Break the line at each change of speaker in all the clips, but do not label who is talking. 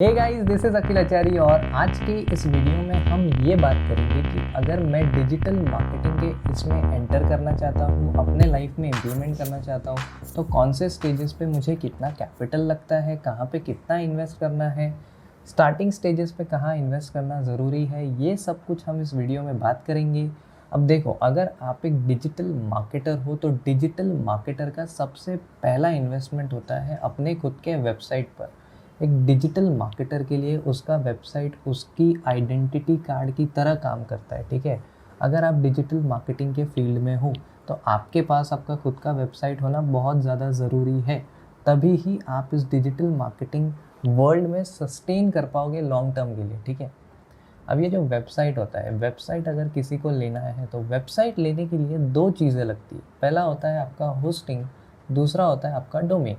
Hey guys, this is अखिल आचार्य और आज की इस वीडियो में हम ये बात करेंगे कि अगर मैं डिजिटल मार्केटिंग के इसमें एंटर करना चाहता हूँ, अपने लाइफ में इम्प्लीमेंट करना चाहता हूँ, तो कौन से स्टेजेस पे मुझे कितना कैपिटल लगता है, कहाँ पे कितना इन्वेस्ट करना है, स्टार्टिंग स्टेजेस पे कहाँ इन्वेस्ट करना ज़रूरी है, ये सब कुछ हम इस वीडियो में बात करेंगे। अब देखो, अगर आप एक डिजिटल मार्केटर हो तो डिजिटल मार्केटर का सबसे पहला इन्वेस्टमेंट होता है अपने खुद के वेबसाइट पर। एक डिजिटल मार्केटर के लिए उसका वेबसाइट उसकी आइडेंटिटी कार्ड की तरह काम करता है, ठीक है। अगर आप डिजिटल मार्केटिंग के फील्ड में हो तो आपके पास आपका खुद का वेबसाइट होना बहुत ज़्यादा ज़रूरी है, तभी ही आप इस डिजिटल मार्केटिंग वर्ल्ड में सस्टेन कर पाओगे लॉन्ग टर्म के लिए, ठीक है। अब ये जो वेबसाइट होता है, वेबसाइट अगर किसी को लेना है तो वेबसाइट लेने के लिए दो चीज़ें लगती है। पहला होता है आपका होस्टिंग, दूसरा होता है आपका डोमेन।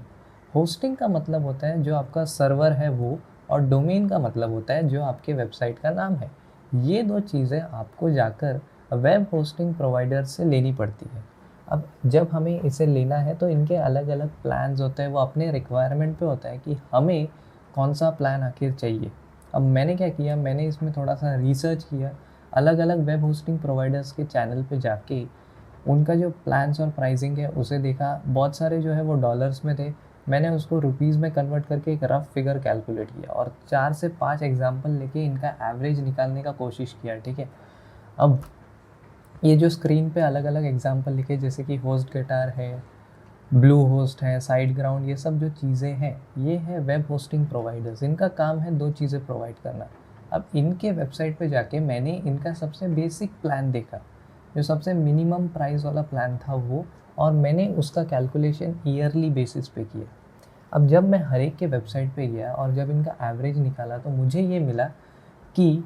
होस्टिंग का मतलब होता है जो आपका सर्वर है वो, और डोमेन का मतलब होता है जो आपके वेबसाइट का नाम है। ये दो चीज़ें आपको जाकर वेब होस्टिंग प्रोवाइडर से लेनी पड़ती है। अब जब हमें इसे लेना है तो इनके अलग अलग प्लान्स होते हैं, वो अपने रिक्वायरमेंट पे होता है कि हमें कौन सा प्लान आखिर चाहिए। अब मैंने क्या किया, मैंने इसमें थोड़ा सा रिसर्च किया, अलग अलग वेब होस्टिंग प्रोवाइडर्स के चैनल पे जाके उनका जो प्लान्स और प्राइसिंग है उसे देखा। बहुत सारे जो है वो डॉलर्स में थे, मैंने उसको रुपीज़ में कन्वर्ट करके एक रफ़ फिगर कैलकुलेट किया और 4 से 5 एग्जांपल लेके इनका एवरेज निकालने का कोशिश किया, ठीक है। अब ये जो स्क्रीन पे अलग अलग एग्जांपल लिखे, जैसे कि होस्ट गेटार है, ब्लू होस्ट है, साइड ग्राउंड, ये सब जो चीज़ें हैं ये है वेब होस्टिंग प्रोवाइडर्स। इनका काम है दो चीज़ें प्रोवाइड करना। अब इनके वेबसाइट पे जाके मैंने इनका सबसे बेसिक प्लान देखा, जो सबसे मिनिमम प्राइस वाला प्लान था वो, और मैंने उसका कैलकुलेशन ईयरली बेसिस पे किया। अब जब मैं हर एक के वेबसाइट पे गया और जब इनका एवरेज निकाला तो मुझे ये मिला कि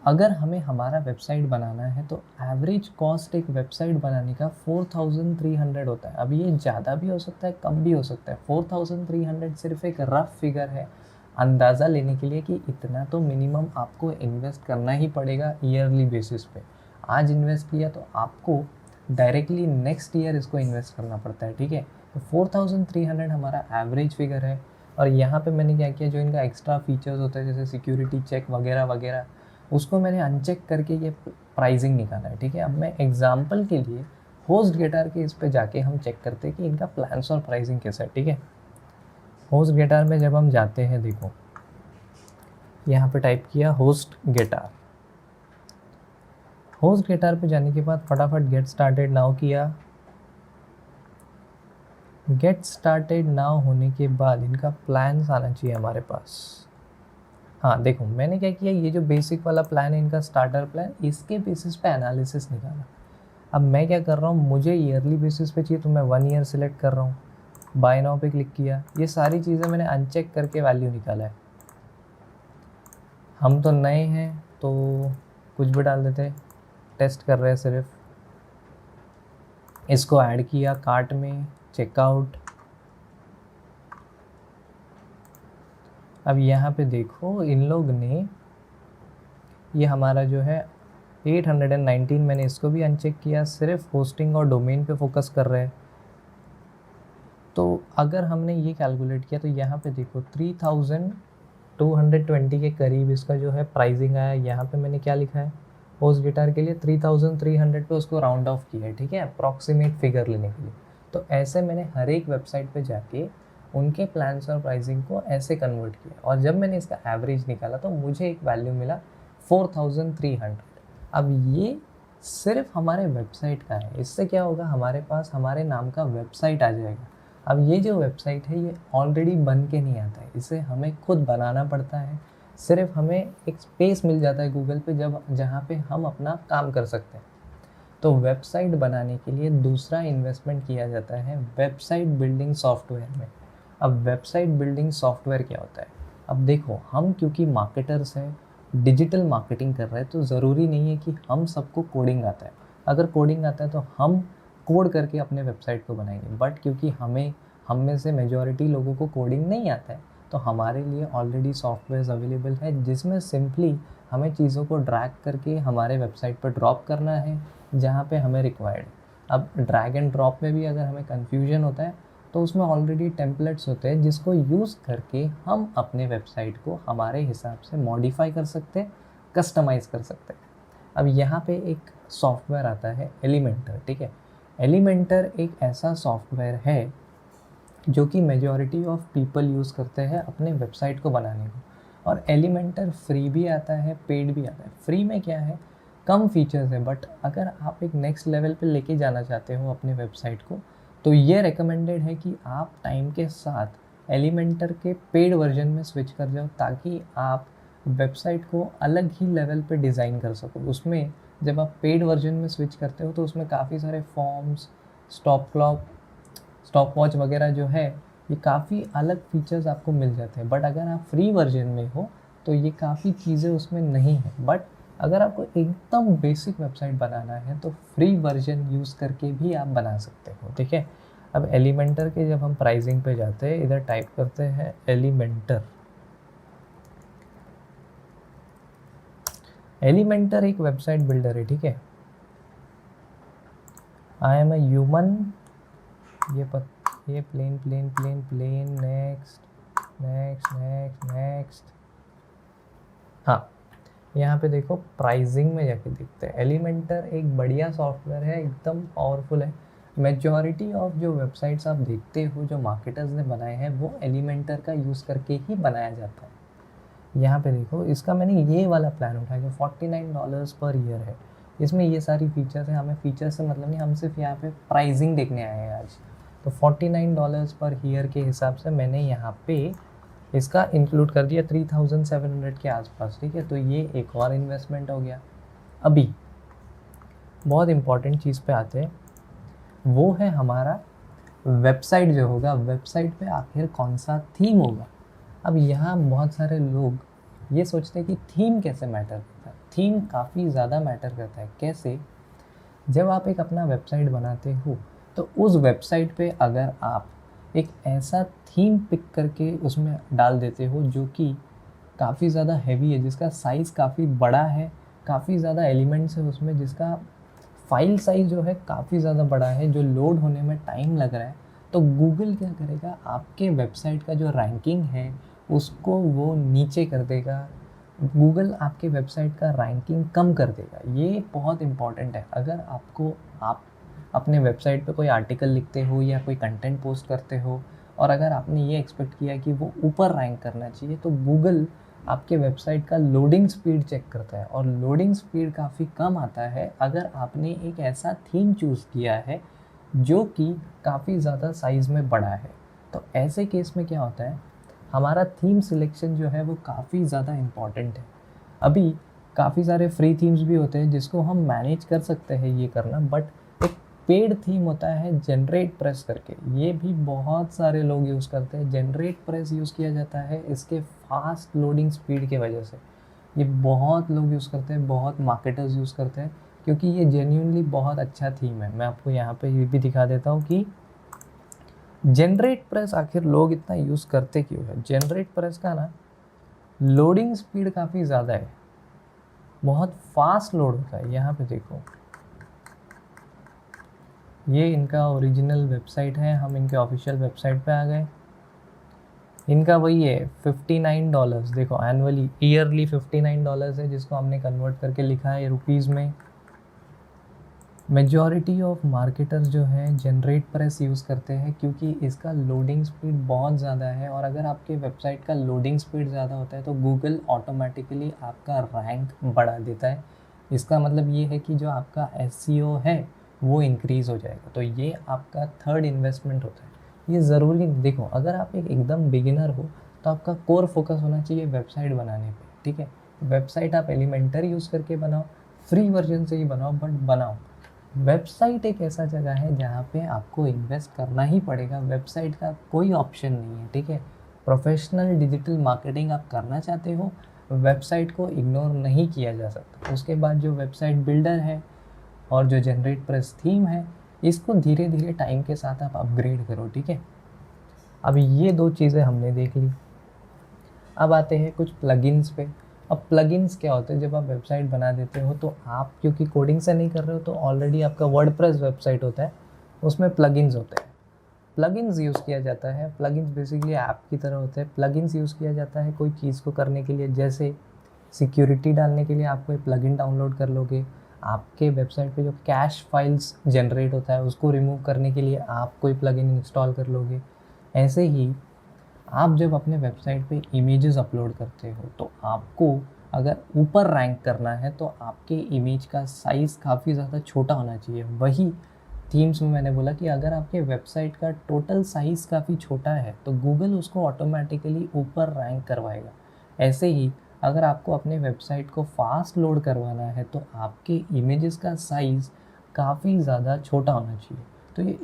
अगर हमें हमारा वेबसाइट बनाना है तो एवरेज कॉस्ट एक वेबसाइट बनाने का 4300 होता है। अब ये ज़्यादा भी हो सकता है, कम भी हो सकता है। 4300 सिर्फ एक रफ फिगर है अंदाज़ा लेने के लिए कि इतना तो मिनिमम आपको इन्वेस्ट करना ही पड़ेगा ईयरली बेसिस पे। आज इन्वेस्ट किया तो आपको डायरेक्टली नेक्स्ट ईयर इसको इन्वेस्ट करना पड़ता है, ठीक है। तो 4300 हमारा एवरेज फिगर है। और यहाँ पे मैंने क्या किया, जो इनका एक्स्ट्रा फीचर्स होता है जैसे सिक्योरिटी चेक वगैरह वगैरह, उसको मैंने अनचेक करके ये प्राइसिंग निकाला है, ठीक है। अब मैं एग्जांपल के लिए होस्ट गेटार के इस पे जाके हम चेक करते हैं कि इनका प्लान्स और प्राइसिंग कैसा है, ठीक है। होस्ट गेटार में जब हम जाते हैं, देखो यहाँ पे टाइप किया होस्ट गेटार। होस्ट गेटार पे जाने के बाद फटाफट गेट स्टार्टेड नाउ किया। गेट स्टार्टेड नाउ होने के बाद इनका प्लान्स आना चाहिए हमारे पास। हाँ देखो, मैंने क्या किया, ये जो बेसिक वाला प्लान है इनका स्टार्टर प्लान, इसके बेसिस पे एनालिसिस निकाला। अब मैं क्या कर रहा हूँ, मुझे ईयरली बेसिस पे चाहिए तो मैं 1 ईयर सिलेक्ट कर रहा हूँ, बाय नाउ पे क्लिक किया। ये सारी चीज़ें मैंने अनचेक करके वैल्यू निकाला है। हम तो नए हैं तो कुछ भी डाल देते, टेस्ट कर रहे हैं सिर्फ। इसको ऐड किया कार्ट में, चेकआउट। अब यहाँ पे देखो, इन लोग ने ये हमारा जो है 819, मैंने इसको भी अनचेक किया, सिर्फ होस्टिंग और डोमेन पे फोकस कर रहे हैं। तो अगर हमने ये कैलकुलेट किया तो यहाँ पे देखो 3220 के करीब इसका जो है प्राइसिंग आया। यहाँ पे मैंने क्या लिखा है, होस्ट गिटार के लिए 3300 पे उसको राउंड ऑफ किया है, ठीक है, अप्रॉक्सीमेट फिगर लेने के लिए। तो ऐसे मैंने हर एक वेबसाइट पे जाके उनके प्लान्स और प्राइसिंग को ऐसे कन्वर्ट किया, और जब मैंने इसका एवरेज निकाला तो मुझे एक वैल्यू मिला 4300। अब ये सिर्फ हमारे वेबसाइट का है। इससे क्या होगा, हमारे पास हमारे नाम का वेबसाइट आ जाएगा। अब ये जो वेबसाइट है ये ऑलरेडी बन के नहीं आता है, इसे हमें खुद बनाना पड़ता है। सिर्फ हमें एक स्पेस मिल जाता है गूगल पे जहाँ पे हम अपना काम कर सकते हैं। तो वेबसाइट बनाने के लिए दूसरा इन्वेस्टमेंट किया जाता है वेबसाइट बिल्डिंग सॉफ्टवेयर में। अब वेबसाइट बिल्डिंग सॉफ्टवेयर क्या होता है, अब देखो, हम क्योंकि मार्केटर्स हैं, डिजिटल मार्केटिंग कर रहे हैं, तो ज़रूरी नहीं है कि हम सबको कोडिंग आता है। अगर कोडिंग आता है तो हम कोड करके अपने वेबसाइट को बनाएंगे, बट क्योंकि हम में से मेजॉरिटी लोगों को कोडिंग नहीं आता है, तो हमारे लिए ऑलरेडी सॉफ्टवेयर अवेलेबल है जिसमें सिंपली हमें चीज़ों को ड्रैग करके हमारे वेबसाइट पर ड्रॉप करना है जहाँ पे हमें रिक्वायर्ड। अब ड्रैग एंड ड्रॉप में भी अगर हमें कन्फ्यूजन होता है तो उसमें ऑलरेडी टेम्पलेट्स होते हैं जिसको यूज़ करके हम अपने वेबसाइट को हमारे हिसाब से मॉडिफाई कर सकते हैं, कस्टमाइज़ कर सकते हैं। अब यहाँ पे एक सॉफ्टवेयर आता है एलिमेंटर, ठीक है। एलिमेंटर एक ऐसा सॉफ्टवेयर है जो कि मेजॉरिटी ऑफ पीपल यूज़ करते हैं अपने वेबसाइट को बनाने को। और एलिमेंटर फ्री भी आता है, पेड भी आता है। फ्री में क्या है, कम फीचर्स है, बट अगर आप एक नेक्स्ट लेवल पे लेके जाना चाहते हो अपने वेबसाइट को, तो ये रिकमेंडेड है कि आप टाइम के साथ एलिमेंटर के पेड वर्जन में स्विच कर जाओ, ताकि आप वेबसाइट को अलग ही लेवल पे डिज़ाइन कर सको। उसमें जब आप पेड वर्जन में स्विच करते हो तो उसमें काफ़ी सारे forms, stop clock, stop watch वगैरह जो है, ये काफ़ी अलग फीचर्स आपको मिल जाते हैं। बट अगर आप फ्री वर्जन में हो तो ये काफ़ी चीज़ें उसमें नहीं है। बट अगर आपको एकदम बेसिक वेबसाइट बनाना है तो फ्री वर्जन यूज़ करके भी आप बना सकते हो, ठीक है। अब एलिमेंटर के जब हम प्राइसिंग पे जाते हैं, इधर टाइप करते हैं एलिमेंटर। एलिमेंटर एक वेबसाइट बिल्डर है, ठीक है। आई एम ए ह्यूमन, ये plain plain plain plain, next next next next. हाँ, यहाँ पे देखो प्राइसिंग में जाके देखते हैं। एलिमेंटर एक बढ़िया सॉफ्टवेयर है, एकदम पावरफुल है। मेजॉरिटी ऑफ जो वेबसाइट्स आप देखते हो जो मार्केटर्स ने बनाए हैं वो एलिमेंटर का यूज़ करके ही बनाया जाता है। यहाँ पे देखो, इसका मैंने ये वाला प्लान उठाया जो $49 पर ईयर है। इसमें ये सारी फीचर्स हैं। हमें फीचर्स से मतलब नहीं, हम सिर्फ यहाँ पे प्राइसिंग देखने आए हैं आज। तो $49 पर ईयर के हिसाब से मैंने यहाँ पे इसका इंक्लूड कर दिया 3700 के आसपास, ठीक है। तो ये एक और इन्वेस्टमेंट हो गया। अभी बहुत इम्पॉर्टेंट चीज़ पे आते हैं, वो है हमारा वेबसाइट जो होगा। वेबसाइट पे आखिर कौन सा थीम होगा। अब यहाँ बहुत सारे लोग ये सोचते हैं कि थीम कैसे मैटर करता है। थीम काफ़ी ज़्यादा मैटर करता है। कैसे? जब आप एक अपना वेबसाइट बनाते हो तो उस वेबसाइट पे अगर आप एक ऐसा थीम पिक करके उसमें डाल देते हो जो कि काफ़ी ज़्यादा हैवी है, जिसका साइज़ काफ़ी बड़ा है, काफ़ी ज़्यादा एलिमेंट्स है उसमें, जिसका फाइल साइज़ जो है काफ़ी ज़्यादा बड़ा है, जो लोड होने में टाइम लग रहा है, तो गूगल क्या करेगा, आपके वेबसाइट का जो रैंकिंग है उसको वो नीचे कर देगा। गूगल आपके वेबसाइट का रैंकिंग कम कर देगा। ये बहुत इम्पॉर्टेंट है। अगर आप अपने वेबसाइट पे कोई आर्टिकल लिखते हो या कोई कंटेंट पोस्ट करते हो और अगर आपने ये एक्सपेक्ट किया कि वो ऊपर रैंक करना चाहिए, तो गूगल आपके वेबसाइट का लोडिंग स्पीड चेक करता है और लोडिंग स्पीड काफ़ी कम आता है अगर आपने एक ऐसा थीम चूज़ किया है जो कि काफ़ी ज़्यादा साइज़ में बड़ा है। तो ऐसे केस में क्या होता है, हमारा थीम सिलेक्शन जो है वो काफ़ी ज़्यादा इम्पॉर्टेंट है। अभी काफ़ी सारे फ्री थीम्स भी होते हैं जिसको हम मैनेज कर सकते हैं ये करना, बट एक पेड थीम होता है जनरेट प्रेस करके, ये भी बहुत सारे लोग यूज़ करते हैं। जनरेट प्रेस यूज़ किया जाता है इसके फास्ट लोडिंग स्पीड के वजह से। ये बहुत लोग यूज़ करते हैं, बहुत मार्केटर्स यूज़ करते हैं, क्योंकि ये जेन्युइनली बहुत अच्छा थीम है। मैं आपको यहाँ पे ये भी दिखा देता हूँ कि जनरेट प्रेस आखिर लोग इतना यूज़ करते क्यों है। जनरेट प्रेस का ना लोडिंग स्पीड काफ़ी ज़्यादा है, बहुत फास्ट लोड होता है। यहाँ पे देखो, ये इनका ओरिजिनल वेबसाइट है, हम इनके ऑफिशियल वेबसाइट पे आ गए। इनका वही है $59, देखो एनुअली, ईयरली $59 है, जिसको हमने कन्वर्ट करके लिखा है रुपीज़ में। मेजॉरिटी ऑफ मार्केटर्स जो हैं जनरेट प्रेस यूज़ करते हैं क्योंकि इसका लोडिंग स्पीड बहुत ज़्यादा है, और अगर आपके वेबसाइट का लोडिंग स्पीड ज़्यादा होता है तो गूगल ऑटोमेटिकली आपका रैंक बढ़ा देता है। इसका मतलब ये है कि जो आपका SEO है वो इंक्रीज़ हो जाएगा। तो ये आपका थर्ड इन्वेस्टमेंट होता है। ये ज़रूरी, देखो अगर आप एक एकदम बिगिनर हो तो आपका कोर फोकस होना चाहिए वेबसाइट बनाने पे, ठीक है। वेबसाइट आप एलिमेंटर यूज़ करके बनाओ, फ्री वर्जन से ही बनाओ, बट बनाओ। वेबसाइट एक ऐसा जगह है जहाँ पे आपको इन्वेस्ट करना ही पड़ेगा। वेबसाइट का कोई ऑप्शन नहीं है, ठीक है। प्रोफेशनल डिजिटल मार्केटिंग आप करना चाहते हो, वेबसाइट को इग्नोर नहीं किया जा सकता। उसके बाद जो वेबसाइट बिल्डर है और जो जनरेट प्रेस थीम है, इसको धीरे धीरे टाइम के साथ आप अपग्रेड करो, ठीक है। अब ये दो चीज़ें हमने देख ली। अब आते हैं कुछ प्लगइन्स पे। अब प्लगइन्स क्या होते हैं, जब आप वेबसाइट बना देते हो तो आप क्योंकि कोडिंग से नहीं कर रहे हो तो ऑलरेडी आपका वर्डप्रेस वेबसाइट होता है, उसमें प्लगइन्स होते हैं। प्लगइन्स यूज़ किया जाता है। प्लगइन्स बेसिकली ऐप की तरह होते हैं। प्लगइन्स यूज़ किया जाता है कोई चीज़ को करने के लिए, जैसे सिक्योरिटी डालने के लिए आप कोई प्लगइन डाउनलोड कर लोगे। आपके वेबसाइट पे जो कैश फाइल्स जनरेट होता है उसको रिमूव करने के लिए आप कोई प्लगइन इंस्टॉल कर लोगे। ऐसे ही आप जब अपने वेबसाइट पे इमेजेस अपलोड करते हो तो आपको अगर ऊपर रैंक करना है तो आपके इमेज का साइज़ काफ़ी ज़्यादा छोटा होना चाहिए। वही थीम्स में मैंने बोला कि अगर आपके वेबसाइट का टोटल साइज़ काफ़ी छोटा है तो गूगल उसको ऑटोमेटिकली ऊपर रैंक करवाएगा। ऐसे ही अगर आपको अपने वेबसाइट को फास्ट लोड करवाना है तो आपके इमेजेस का साइज़ काफ़ी ज़्यादा छोटा होना चाहिए। तो ये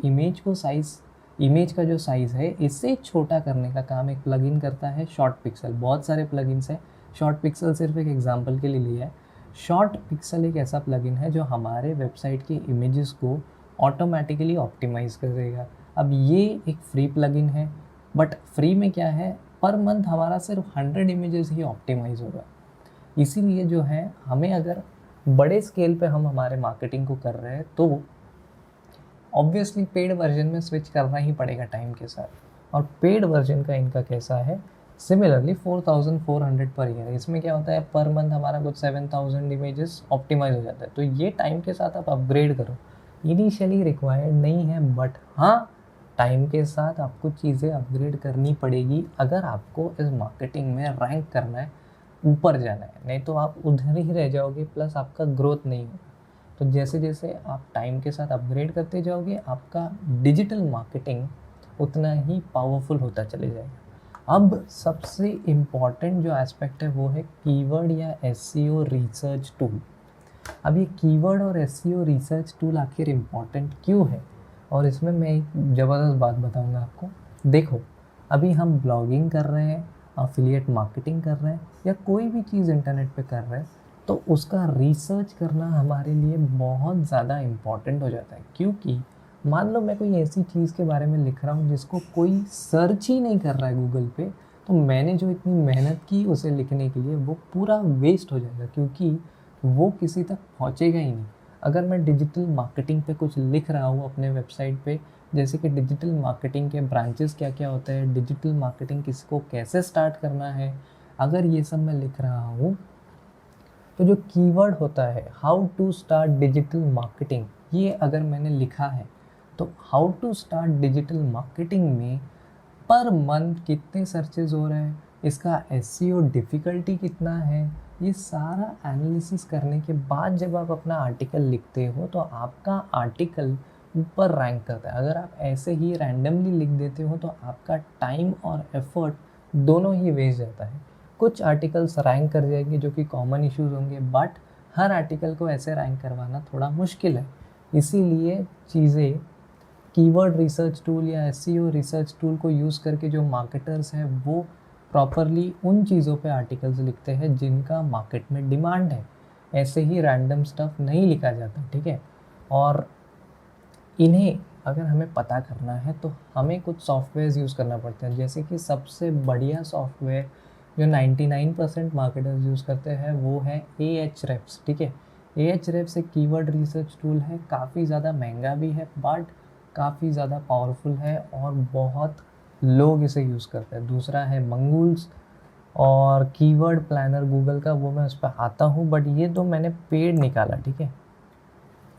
इमेज का जो साइज़ है इससे छोटा करने का काम एक प्लगइन करता है, शॉर्ट पिक्सल। बहुत सारे प्लगइन्स हैं, शॉर्ट पिक्सल सिर्फ एक एग्जांपल के लिए लिया है। शॉर्ट पिक्सल एक ऐसा प्लगइन है जो हमारे वेबसाइट के इमेजेस को ऑटोमेटिकली ऑप्टिमाइज़ करेगा। अब ये एक फ्री प्लगइन है, बट फ्री में क्या है, पर मंथ हमारा सिर्फ 100 इमेजेस ही ऑप्टिमाइज़ होगा। इसीलिए जो है हमें अगर बड़े स्केल पे हम हमारे मार्केटिंग को कर रहे हैं तो ऑब्वियसली पेड वर्जन में स्विच करना ही पड़ेगा टाइम के साथ। और पेड वर्जन का इनका कैसा है, सिमिलरली 4400 पर ईयर। इसमें क्या होता है, पर मंथ हमारा कुछ 7000 इमेजेस ऑप्टिमाइज हो जाता है। तो ये टाइम के साथ आप अपग्रेड करो, इनिशियली रिक्वायर्ड नहीं है, बट हाँ टाइम के साथ आपको चीज़ें अपग्रेड करनी पड़ेगी अगर आपको इस मार्केटिंग में रैंक करना है, ऊपर जाना है। नहीं तो आप उधर ही रह जाओगे, प्लस आपका ग्रोथ नहीं होगा। तो जैसे जैसे आप टाइम के साथ अपग्रेड करते जाओगे आपका डिजिटल मार्केटिंग उतना ही पावरफुल होता चले जाएगा। अब सबसे इम्पॉर्टेंट जो एस्पेक्ट है वो है कीवर्ड या एसईओ रिसर्च टूल। अब ये कीवर्ड और एसईओ रिसर्च टूल आखिर इम्पॉर्टेंट क्यों है, और इसमें मैं एक ज़बरदस्त बात बताऊंगा आपको। देखो, अभी हम ब्लॉगिंग कर रहे हैं, अफिलिएट मार्केटिंग कर रहे हैं, या कोई भी चीज़ इंटरनेट पे कर रहे हैं तो उसका रिसर्च करना हमारे लिए बहुत ज़्यादा इम्पॉर्टेंट हो जाता है। क्योंकि मान लो मैं कोई ऐसी चीज़ के बारे में लिख रहा हूँ जिसको कोई सर्च ही नहीं कर रहा है गूगल पे, तो मैंने जो इतनी मेहनत की उसे लिखने के लिए वो पूरा वेस्ट हो जाएगा, क्योंकि वो किसी तक पहुँचेगा ही नहीं। अगर मैं डिजिटल मार्केटिंग पे कुछ लिख रहा हूँ अपने वेबसाइट पे, जैसे कि डिजिटल मार्केटिंग के ब्रांचेस क्या क्या होते हैं, डिजिटल मार्केटिंग किसको कैसे स्टार्ट करना है, अगर ये सब मैं लिख रहा हूँ तो जो कीवर्ड होता है how to start digital marketing, ये अगर मैंने लिखा है तो how to start digital marketing में पर मंथ कितने सर्चेज हो रहे हैं, इसका एसईओ डिफ़िकल्टी कितना है, ये सारा एनालिसिस करने के बाद जब आप अपना आर्टिकल लिखते हो तो आपका आर्टिकल ऊपर रैंक करता है। अगर आप ऐसे ही रैंडमली लिख देते हो तो आपका टाइम और एफर्ट दोनों ही वेस्ट जाता है। कुछ आर्टिकल्स रैंक कर जाएंगे जो कि कॉमन इश्यूज होंगे, बट हर आर्टिकल को ऐसे रैंक करवाना थोड़ा मुश्किल है। इसीलिए चीज़ें कीवर्ड रिसर्च टूल या एसईओ रिसर्च टूल को यूज़ करके जो मार्केटर्स हैं वो प्रॉपरली उन चीज़ों पे आर्टिकल्स लिखते हैं जिनका मार्केट में डिमांड है। ऐसे ही रैंडम स्टफ नहीं लिखा जाता, ठीक है। और इन्हें अगर हमें पता करना है तो हमें कुछ सॉफ्टवेयर्स यूज़ करना पड़ता है, जैसे कि सबसे बढ़िया सॉफ्टवेयर जो 99% मार्केटर्स यूज़ करते हैं वो है Ahrefs, ठीक है। Ahrefs एक कीवर्ड रिसर्च टूल है, काफ़ी ज़्यादा महंगा भी है बट काफ़ी ज़्यादा पावरफुल है और बहुत लोग इसे यूज़ करते हैं। दूसरा है मंगूल्स और कीवर्ड प्लानर गूगल का, वो मैं उस पर आता हूँ, बट ये तो मैंने पेड निकाला, ठीक है।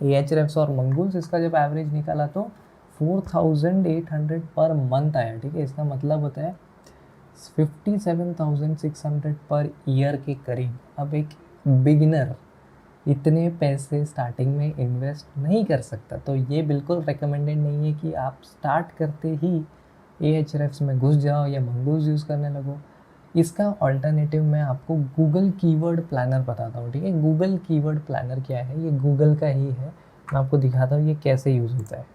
Ahrefs और मंगूल्स, इसका जब एवरेज निकाला तो 4800 पर मंथ आया, ठीक है। इसका मतलब होता है 57,600 पर ईयर के करीब। अब एक बिगिनर इतने पैसे स्टार्टिंग में इन्वेस्ट नहीं कर सकता, तो ये बिल्कुल रिकमेंडेड नहीं है कि आप स्टार्ट करते ही Ahrefs में घुस जाओ या मंगूल्स यूज़ करने लगो। इसका ऑल्टरनेटिव मैं आपको गूगल कीवर्ड प्लानर बताता हूँ, ठीक है। गूगल कीवर्ड प्लानर क्या है, ये गूगल का ही है, मैं आपको दिखाता हूँ ये कैसे यूज़ होता है।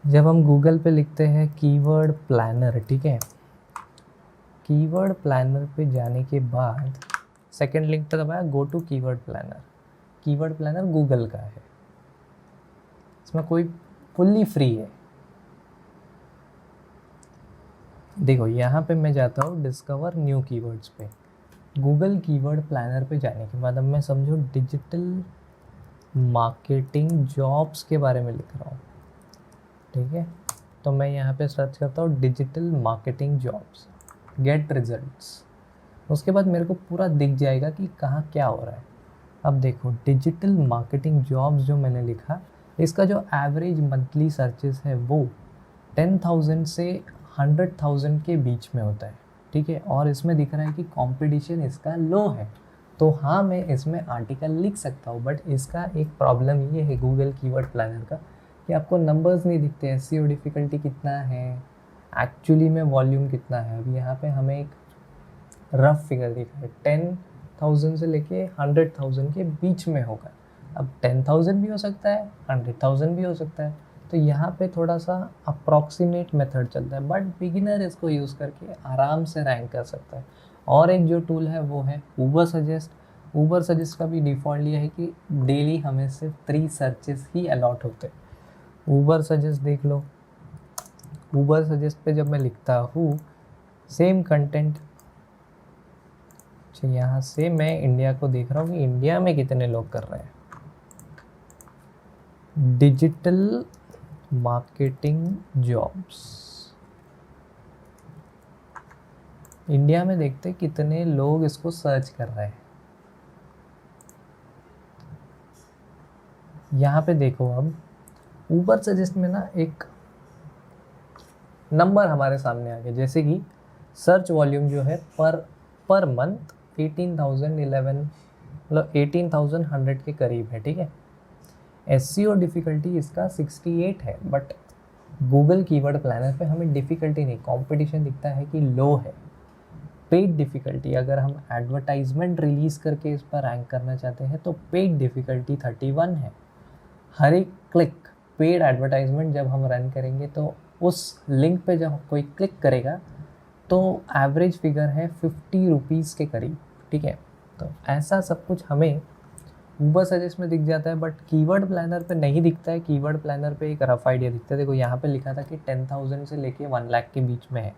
जब हम गूगल पे लिखते हैं कीवर्ड प्लानर, ठीक है, कीवर्ड प्लानर पे जाने के बाद सेकंड लिंक पर दबाया, go to keyword planner. Keyword planner Google का है, इसमें कोई फुल्ली फ्री है। देखो यहाँ पे मैं जाता हूँ डिस्कवर न्यू कीवर्ड्स पे। गूगल कीवर्ड प्लानर पे जाने के बाद अब मैं समझो डिजिटल मार्केटिंग जॉब्स के बारे में लिख रहा हूँ। ठीक है। तो मैं यहाँ पे सर्च करता हूँ digital marketing jobs, gate results. उसके बाद मेरे को पूरा दिख जाएगा कि कहाँ क्या हो रहा है। अब देखो डिजिटल मार्केटिंग जॉब्स जो मैंने लिखा, इसका जो एवरेज मंथली सर्चेस है वो 10,000 से 100,000 के बीच में होता है, ठीक है। और इसमें दिख रहा है कि कंपटीशन इसका लो है। तो हाँ, मैं इसमें आर्टिकल लिख सकता हूँ, बट इसका एक प्रॉब्लम ये है गूगल कीवर्ड प्लानर का कि आपको नंबर्स नहीं दिखते। एसईओ डिफ़िकल्टी कितना है, एक्चुअली में वॉल्यूम कितना है। अभी यहाँ पे हमें एक रफ फिगर दिखा है, 10,000 से लेके 100,000 के बीच में होगा। अब 10,000 भी हो सकता है, 100,000 भी हो सकता है। तो यहाँ पे थोड़ा सा अप्रॉक्सीमेट मेथड चलता है, बट बिगिनर इसको यूज़ करके आराम से रैंक कर सकता है। और एक जो टूल है वो है ऊबर सजेस्ट। ऊबर सजेस्ट का भी डिफ़ॉल्ट ये है कि डेली हमें सिर्फ 3 सर्चेस ही अलॉट होते हैं। ऊबर सजेस्ट देख लो। ऊबर सजेस्ट पे जब मैं लिखता हूँ सेम कंटेंट, अच्छा यहाँ से मैं इंडिया को देख रहा हूँ कि इंडिया में कितने लोग कर रहे हैं। डिजिटल मार्केटिंग जॉब्स, इंडिया में देखते हैं कितने लोग इसको सर्च कर रहे हैं। यहाँ पे देखो, अब ऊबर सजेस्ट में ना एक नंबर हमारे सामने आ गया, जैसे कि सर्च वॉल्यूम जो है पर मंथ 18,011 मतलब 18,100 के करीब है, ठीक है। एसईओ डिफ़िकल्टी इसका 68 है, बट गूगल कीवर्ड प्लानर पे हमें डिफ़िकल्टी नहीं, कंपटीशन दिखता है कि लो है। पेड डिफ़िकल्टी, अगर हम एडवर्टाइजमेंट रिलीज़ करके इस पर रैंक करना चाहते हैं तो पेड डिफ़िकल्टी 31 है। हर एक क्लिक पेड एडवर्टाइजमेंट जब हम रन करेंगे तो उस लिंक पे जब कोई क्लिक करेगा तो एवरेज फिगर है 50 रुपीज़ के करीब, ठीक है। तो ऐसा सब कुछ हमें ऊबर सजेस्ट में दिख जाता है, बट कीवर्ड प्लानर पे नहीं दिखता है। कीवर्ड प्लानर पे एक रफ आइडिया दिखता है। देखो यहाँ पे लिखा था कि 10,000 से लेके 1 लाख के बीच में है,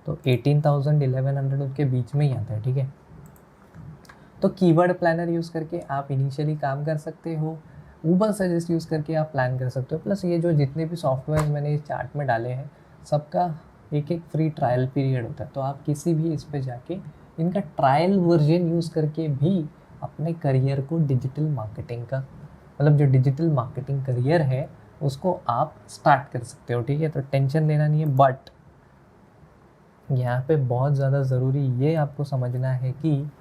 तो 18,000 1100 उसके बीच में ही आता है, ठीक है। तो कीवर्ड प्लानर यूज़ करके आप इनिशियली काम कर सकते हो, ऊबर सजेस्ट यूज़ करके आप प्लान कर सकते हो। प्लस ये जो जितने भी सॉफ्टवेयर मैंने इस चार्ट में डाले हैं सबका एक एक फ्री ट्रायल पीरियड होता है, तो आप किसी भी इस पे जाके इनका ट्रायल वर्जन यूज़ करके भी अपने करियर को डिजिटल मार्केटिंग का मतलब जो डिजिटल मार्केटिंग करियर है उसको आप स्टार्ट कर सकते हो, ठीक है। तो टेंशन लेना नहीं है, बट यहाँ पे बहुत ज़्यादा ज़रूरी ये आपको समझना है कि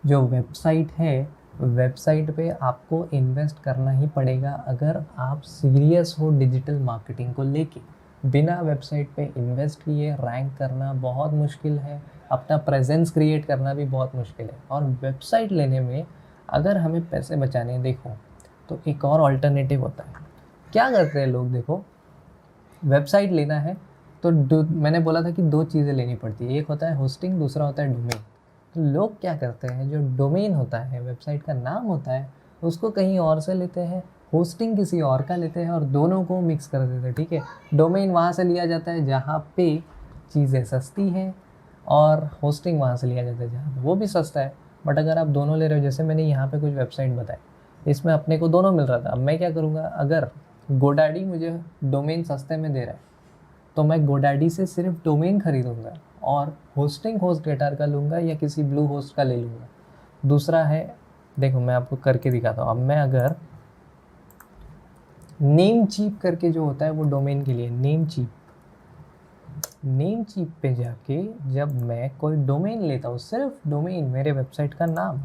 जो वेबसाइट है, वेबसाइट पे आपको इन्वेस्ट करना ही पड़ेगा अगर आप सीरियस हो डिजिटल मार्केटिंग को लेके। बिना वेबसाइट पे इन्वेस्ट किए रैंक करना बहुत मुश्किल है, अपना प्रेजेंस क्रिएट करना भी बहुत मुश्किल है। और वेबसाइट लेने में अगर हमें पैसे बचाने देखो तो एक और अल्टरनेटिव होता है। क्या करते हैं लोग, देखो वेबसाइट लेना है तो मैंने बोला था कि 2 चीज़ें लेनी पड़ती है, एक होता है होस्टिंग, दूसरा होता है डोमेन। तो लोग क्या करते हैं, जो डोमेन होता है, वेबसाइट का नाम होता है, उसको कहीं और से लेते हैं, होस्टिंग किसी और का लेते हैं और दोनों को मिक्स कर देते हैं, ठीक है। डोमेन वहाँ से लिया जाता है जहाँ पे चीज़ें सस्ती हैं और होस्टिंग वहाँ से लिया जाता है जहाँ पे वो भी सस्ता है। बट अगर आप दोनों ले रहे हो, जैसे मैंने यहाँ पे कुछ वेबसाइट बताई, इसमें अपने को दोनों मिल रहा था। अब मैं क्या करूँगा, अगर गोडैडी मुझे डोमेन सस्ते में दे रहा है तो मैं गोडैडी से सिर्फ डोमेन खरीदूंगा और होस्टिंग होस्टगेटर का लूँगा या किसी ब्लू होस्ट का ले लूँगा। दूसरा है, देखो मैं आपको करके दिखाता हूँ। अब मैं अगर नेम चीप करके जो होता है वो डोमेन के लिए, नेम चीप पे जाके जब मैं कोई डोमेन लेता हूँ, सिर्फ डोमेन, मेरे वेबसाइट का नाम,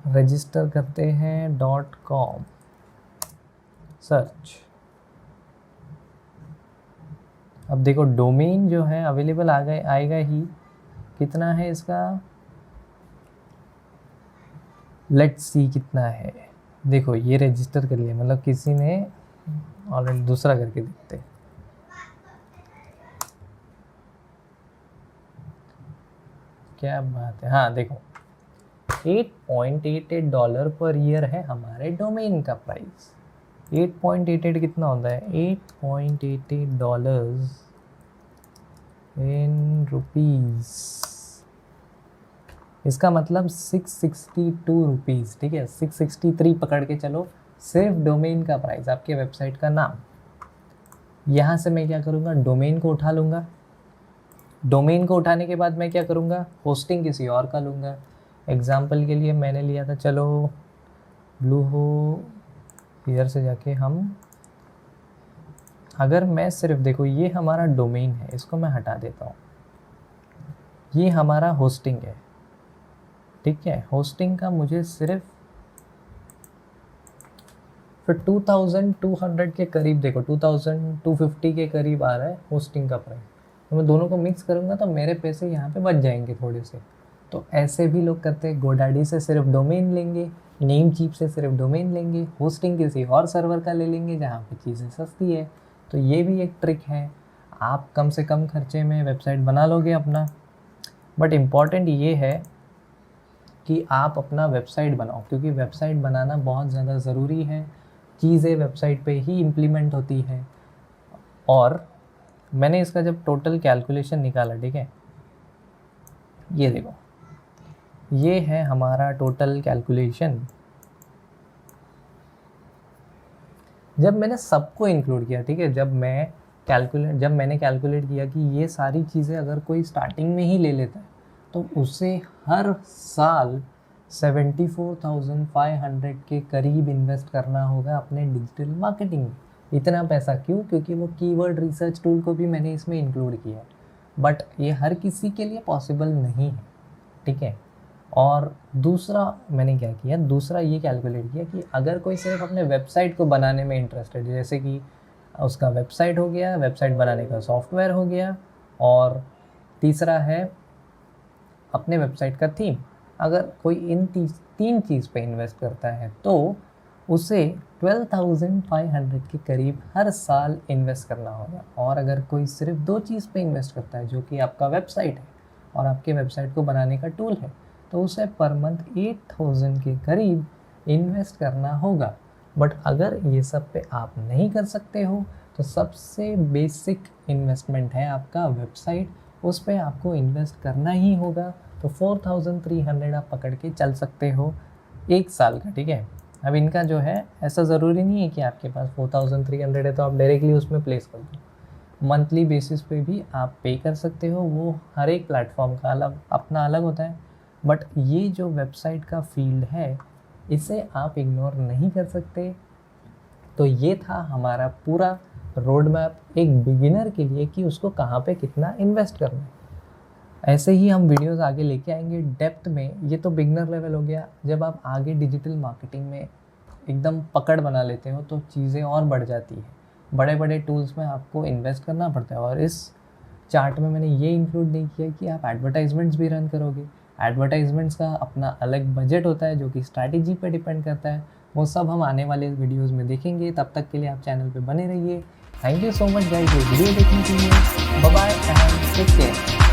रजिस्टर करते हैं .com, सर्च। अब देखो डोमेन जो है अवेलेबल आएगा ही, कितना है इसका, लेट्स सी कितना है। देखो ये रजिस्टर कर लिया, मतलब किसी ने ऑलरेडी दूसरा करके देखते, क्या बात है। हाँ देखो $8.88 पर ईयर है हमारे डोमेन का प्राइस। 8.88 कितना होता है, $8.88 इन रुपीज़, इसका मतलब 662 रुपीज़, ठीक है। 663 पकड़ के चलो, सिर्फ डोमेन का प्राइस, आपके वेबसाइट का नाम। यहाँ से मैं क्या करूँगा, डोमेन को उठा लूँगा। डोमेन को उठाने के बाद मैं क्या करूँगा, होस्टिंग किसी और का लूँगा। एग्जाम्पल के लिए मैंने लिया था, चलो ब्लूहो, इधर से जाके हम, अगर मैं सिर्फ देखो ये हमारा डोमेन है, इसको मैं हटा देता हूँ, ये हमारा होस्टिंग है, ठीक है। होस्टिंग का मुझे सिर्फ फिर 2200 के करीब, देखो 2250 के करीब आ रहा है होस्टिंग का प्राइस। तो मैं दोनों को मिक्स करूँगा तो मेरे पैसे यहाँ पे बच जाएंगे थोड़े से। तो ऐसे भी लोग करते हैं, गोडैडी से सिर्फ डोमेन लेंगे, नेमचीप से सिर्फ डोमेन लेंगे, होस्टिंग किसी और सर्वर का ले लेंगे जहाँ पे चीज़ें सस्ती है। तो ये भी एक ट्रिक है, आप कम से कम खर्चे में वेबसाइट बना लोगे अपना। बट इम्पॉर्टेंट ये है कि आप अपना वेबसाइट बनाओ, क्योंकि वेबसाइट बनाना बहुत ज़्यादा ज़रूरी है। चीज़ें वेबसाइट पे ही इम्प्लीमेंट होती है। और मैंने इसका जब टोटल कैलकुलेशन निकाला, ठीक है, ये देखो, ये है हमारा टोटल कैलकुलेशन। जब मैंने सबको इंक्लूड किया, ठीक है, जब मैंने कैलकुलेट किया कि ये सारी चीज़ें अगर कोई स्टार्टिंग में ही ले लेता है तो उसे हर साल 74,500 के करीब इन्वेस्ट करना होगा अपने डिजिटल मार्केटिंग में। इतना पैसा क्यों? क्योंकि वो कीवर्ड रिसर्च टूल को भी मैंने इसमें इंक्लूड किया है। बट ये हर किसी के लिए पॉसिबल नहीं है, ठीक है। और दूसरा मैंने क्या किया, दूसरा ये कैलकुलेट किया कि अगर कोई सिर्फ अपने वेबसाइट को बनाने में इंटरेस्टेड है, जैसे कि उसका वेबसाइट हो गया, वेबसाइट बनाने का सॉफ्टवेयर हो गया, और तीसरा है अपने वेबसाइट का थीम, अगर कोई इन तीन चीज़ पे इन्वेस्ट करता है तो उसे 12,500 के करीब हर साल इन्वेस्ट करना होगा। और अगर कोई सिर्फ दो चीज़ पे इन्वेस्ट करता है, जो कि आपका वेबसाइट है और आपके वेबसाइट को बनाने का टूल है, तो उसे पर मंथ 8,000 के करीब इन्वेस्ट करना होगा। बट अगर ये सब पे आप नहीं कर सकते हो तो सबसे बेसिक इन्वेस्टमेंट है आपका वेबसाइट, उस पर आपको इन्वेस्ट करना ही होगा। तो 4,300 आप पकड़ के चल सकते हो एक साल का, ठीक है। अब इनका जो है, ऐसा ज़रूरी नहीं है कि आपके पास 4,300 है तो आप डायरेक्टली उसमें प्लेस कर दो। मंथली बेसिस पे भी आप पे कर सकते हो, वो हर एक प्लेटफॉर्म का अलग अपना अलग होता है। बट ये जो वेबसाइट का फील्ड है, इसे आप इग्नोर नहीं कर सकते। तो ये था हमारा पूरा रोड मैप एक बिगिनर के लिए कि उसको कहाँ पे कितना इन्वेस्ट करना है। ऐसे ही हम वीडियोस आगे लेके आएंगे डेप्थ में। ये तो बिगनर लेवल हो गया। जब आप आगे डिजिटल मार्केटिंग में एकदम पकड़ बना लेते हो तो चीज़ें और बढ़ जाती है, बड़े बड़े टूल्स में आपको इन्वेस्ट करना पड़ता है। और इस चार्ट में मैंने ये इंक्लूड नहीं किया कि आप एडवर्टाइजमेंट्स भी रन करोगे। एडवर्टाइजमेंट्स का अपना अलग बजट होता है जो कि स्ट्रैटेजी पे डिपेंड करता है। वो सब हम आने वाले वीडियोज़ में देखेंगे। तब तक के लिए आप चैनल पर बने रहिए। Thank you so much guys ये वीडियो देखने के लिए। Bye bye and take care.